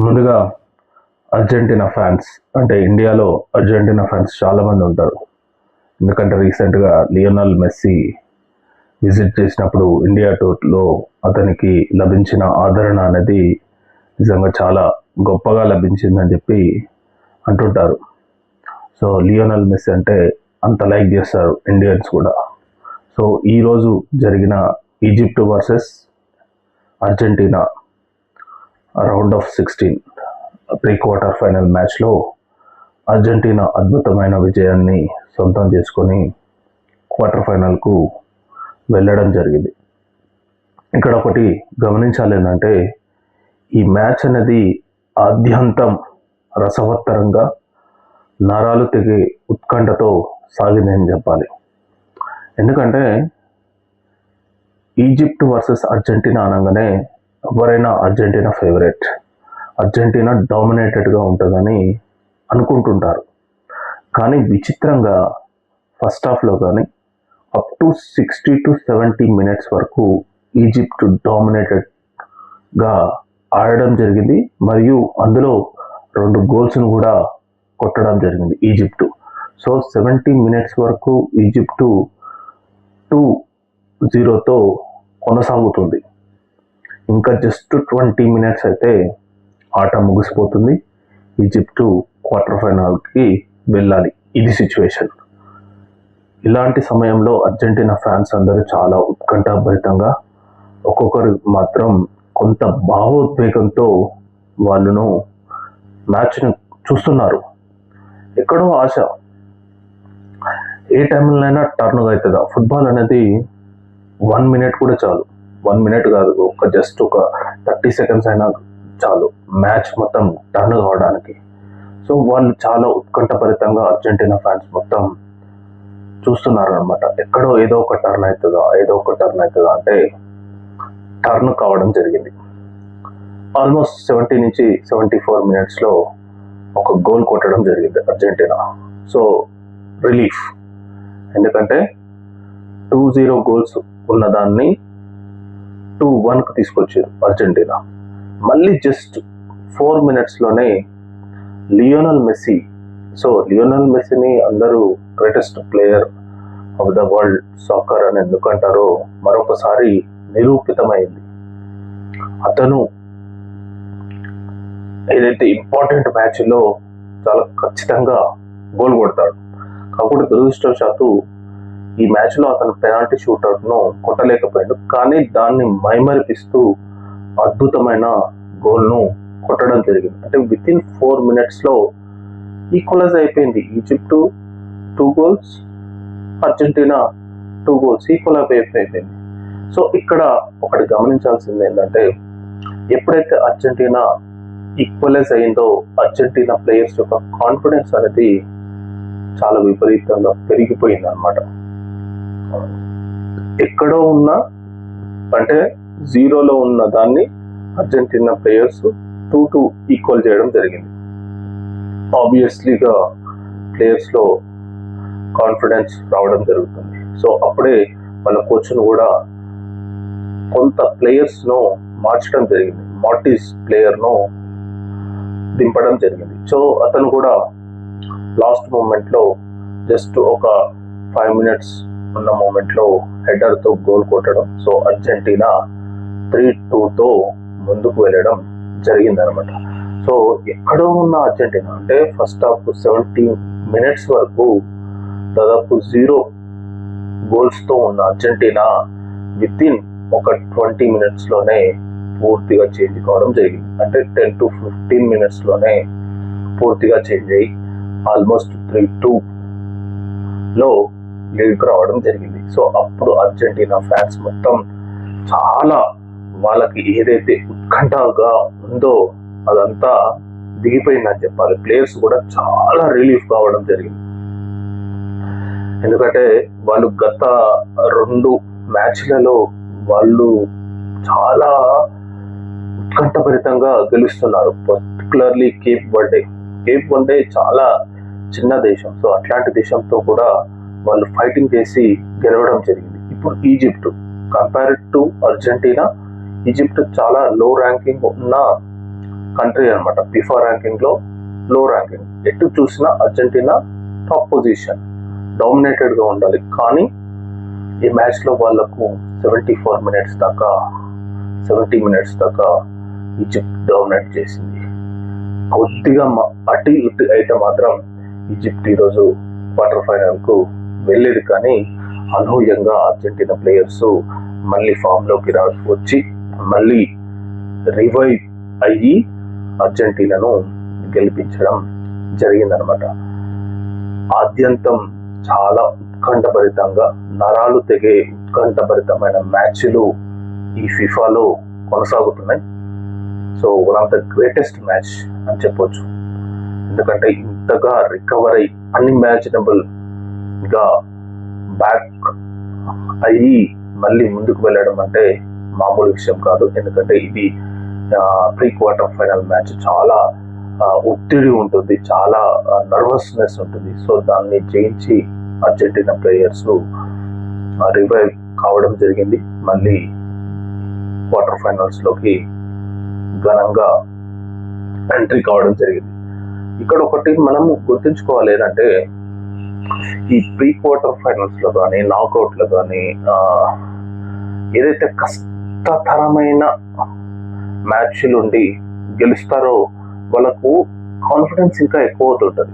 ముందుగా Argentina fans అంటే ఇండియాలో అర్జెంటీనా ఫ్యాన్స్ చాలామంది ఉంటారు. ఎందుకంటే రీసెంట్గా లియోనల్ మెస్సీ విజిట్ చేసినప్పుడు ఇండియా టూర్లో అతనికి లభించిన ఆదరణ అనేది నిజంగా చాలా గొప్పగా లభించిందని చెప్పి అంటుంటారు. సో లియోనల్ మెస్సీ అంటే అంత లైక్ చేస్తారు ఇండియన్స్ కూడా. సో ఈరోజు జరిగిన Egypt versus Argentina round of 16 pre quarter final మ్యాచ్లో అర్జెంటీనా అద్భుతమైన విజయాన్ని సొంతం చేసుకొని క్వార్టర్ ఫైనల్కు వెళ్ళడం జరిగింది. ఇక్కడ ఒకటి గమనించాలి ఏంటంటే ఈ మ్యాచ్ అనేది ఆద్యంతం రసవత్తరంగా నరాలు తెగే ఉత్కంఠతో సాగిందని చెప్పాలి. ఎందుకంటే ఈజిప్ట్ వర్సెస్ అర్జెంటీనా అనగానే ఎవరైనా అర్జెంటీనా ఫేవరెట్, అర్జెంటీనా డామినేటెడ్గా ఉంటుందని అనుకుంటుంటారు. కానీ విచిత్రంగా ఫస్ట్ హాఫ్లో కానీ అప్ టు 60 to 70 మినిట్స్ వరకు ఈజిప్ట్ డామినేటెడ్గా ఆడడం జరిగింది. మరియు అందులో 2 గోల్స్ను కూడా కొట్టడం జరిగింది ఈజిప్టు. సో 70 మినిట్స్ వరకు ఈజిప్టు 2-0తో కొనసాగుతుంది. ఇంకా జస్ట్ 20 మినిట్స్ అయితే ఆట ముగిసిపోతుంది. ఈజిప్టు క్వార్టర్ ఫైనల్కి వెళ్ళాలి. ఇది సిచ్యువేషన్. ఇలాంటి సమయంలో అర్జెంటీనా ఫ్యాన్స్ అందరూ చాలా ఉత్కంఠభరితంగా, ఒక్కొక్కరు మాత్రం కొంత భావోద్వేగంతో వాళ్ళను మ్యాచ్ను చూస్తున్నారు. ఎక్కడో ఆశ, ఏ టైంలోనైనా టర్న్గా అవుతుందా? ఫుట్బాల్ అనేది 1 మినిట్ కూడా చాలు. 1 మినిట్ కాదు, జస్ట్ ఒక 30 సెకండ్స్ అయినా చాలు మ్యాచ్ మొత్తం టర్న్ కావడానికి. సో వాళ్ళు చాలా ఉత్కంఠభరితంగా అర్జెంటీనా ఫ్యాన్స్ మొత్తం చూస్తున్నారు అనమాట. ఎక్కడో ఏదో ఒక టర్న్ అవుతుందా అంటే టర్న్ కావడం జరిగింది. ఆల్మోస్ట్ 70 నుంచి 74 మినిట్స్లో ఒక గోల్ కొట్టడం జరిగింది అర్జెంటీనా. సో రిలీఫ్, ఎందుకంటే 2-0 గోల్స్ ఉన్నదాన్ని 2-1కు తీసుకొచ్చారు అర్జెంటీనా. మళ్ళీ జస్ట్ 4 మినిట్స్లోనే లియోనల్ మెస్సీ, సో లియోనల్ మెస్సీని అందరూ greatest player of the world soccer అని ఎందుకంటారో మరొకసారి నిరూపితమైంది. అతను ఏదైతే ఇంపార్టెంట్ మ్యాచ్లో చాలా ఖచ్చితంగా గోల్ కొడతాడు. కాకపోతే దురదృష్టవశాత్తు ఈ మ్యాచ్లో అతను పెనాల్టీ షూట్అవుట్ను కొట్టలేకపోయాడు. కానీ దాన్ని మైమరిపిస్తూ అద్భుతమైన గోల్ను కొట్టడం జరిగింది. అంటే వితిన్ 4 మినిట్స్లో ఈక్వలైజ్ అయిపోయింది. Egypt 2 goals, Argentina 2 goals, equalise అయిపోయింది. సో ఇక్కడ ఒకటి గమనించాల్సింది ఏంటంటే ఎప్పుడైతే అర్జెంటీనా ఈక్వలైజ్ అయిందో అర్జెంటీనా ప్లేయర్స్ యొక్క కాన్ఫిడెన్స్ అనేది చాలా విపరీతంగా పెరిగిపోయింది అనమాట. ఎక్కడో ఉన్న అంటే 0లో ఉన్న దాన్ని అర్జెంటీనా ప్లేయర్స్ 2-2 ఈక్వల్ చేయడం జరిగింది. ఆబ్వియస్లీగా ప్లేయర్స్లో కాన్ఫిడెన్స్ రావడం జరుగుతుంది. సో అప్పుడే వాళ్ళ కోచ్ను కూడా కొంత ప్లేయర్స్ను మార్చడం జరిగింది. మార్టిస్ ప్లేయర్ను దింపడం జరిగింది. సో అతను కూడా లాస్ట్ మూమెంట్లో జస్ట్ ఒక 5 మినిట్స్ ఉన్న మూమెంట్లో హెడర్తో గోల్ కొట్టడం. సో అర్జెంటీనా 3-2తో ముందుకు వెళ్ళడం జరిగిందనమాట. సో ఎక్కడో ఉన్న అర్జెంటీనా అంటే ఫస్ట్ హాఫ్ 70 మినిట్స్ వరకు దాదాపు 0 గోల్స్తో ఉన్న అర్జెంటీనా వితిన్ ఒక 20 మినిట్స్లోనే పూర్తిగా చేంజ్ కావడం జరిగింది. అంటే 10 to 15 మినిట్స్లోనే పూర్తిగా చేంజ్ అయ్యి ఆల్మోస్ట్ 3-2లో లీడ్కి రావడం జరిగింది. సో అప్పుడు అర్జెంటీనా ఫ్యాన్స్ మొత్తం చాలా, వాళ్ళకి ఏదైతే ఉత్కంఠగా ఉందో అదంతా దిగిపోయిందని చెప్పాలి. ప్లేయర్స్ కూడా చాలా రిలీఫ్ కావడం జరిగింది. ఎందుకంటే వాళ్ళు గత 2 మ్యాచ్లలో వాళ్ళు చాలా ఉత్కంఠభరితంగా గెలుస్తున్నారు. పర్టికులర్లీ కేప్ వర్డే చాలా చిన్న దేశం. సో అట్లాంటి దేశంతో కూడా వాళ్ళు ఫైటింగ్ చేసి గెలవడం జరిగింది. ఇప్పుడు Egypt compared to Argentina, Egypt చాలా లో ర్యాంకింగ్ ఉన్న కంట్రీ అనమాట. ఫిఫా ర్యాంకింగ్ లో లో ర్యాంకింగ్. ఎటు చూసినా అర్జెంటీనా టాప్ పొజిషన్, డామినేటెడ్ గా ఉండాలి. కానీ ఈ మ్యాచ్ లో వాళ్ళకు 70 మినిట్స్ దాకా ఈజిప్ట్ డామినేట్ చేసింది. కొద్దిగా అటు ఇటు అయితే మాత్రం ఈజిప్ట్ ఈరోజు క్వార్టర్ ఫైనల్ కు వెళ్ళేది. కానీ అనూహ్యంగా అర్జెంటీనా ప్లేయర్స్ మళ్ళీ ఫామ్ లోకి వచ్చి మళ్ళీ రివైవ్ అయ్యి అర్జెంటీనాను గెలిపించడం జరిగిందనమాట. ఆద్యంతం చాలా ఉత్కంఠభరితంగా, నరాలు తెగే ఉత్కంఠభరితమైన మ్యాచ్లు ఈ ఫిఫాలో కొనసాగుతున్నాయి. So one of the greatest match అని చెప్పొచ్చు. ఎందుకంటే ఇంతగా రికవర్ అయ్యి అన్ఇమాజినబుల్ గా బ్యాక్ అయ్యి మళ్ళీ ముందుకు వెళ్ళడం అంటే మామూలు విషయం కాదు. ఎందుకంటే ఇది ప్రీ క్వార్టర్ ఫైనల్ మ్యాచ్. చాలా ఒత్తిడి ఉంటుంది, చాలా నర్వస్నెస్ ఉంటుంది. సో దాన్ని జయించి అర్జెంటీనా ప్లేయర్స్ రివైవ్ కావడం జరిగింది. మళ్ళీ క్వార్టర్ ఫైనల్స్ లోకి ఘనంగా ఎంట్రీ కావడం జరిగింది. ఇక్కడ ఒకటి మనం గుర్తుంచుకోవాలి ఏంటంటే, ఈ ప్రీ క్వార్టర్ ఫైనల్స్ లో కానీ నాకౌట్ లో కానీ ఏదైతే కష్టతరమైన మ్యాచ్లు ఉండి గెలుస్తారో వాళ్ళకు కాన్ఫిడెన్స్ ఇంకా ఎక్కువ అవుతుంటుంది.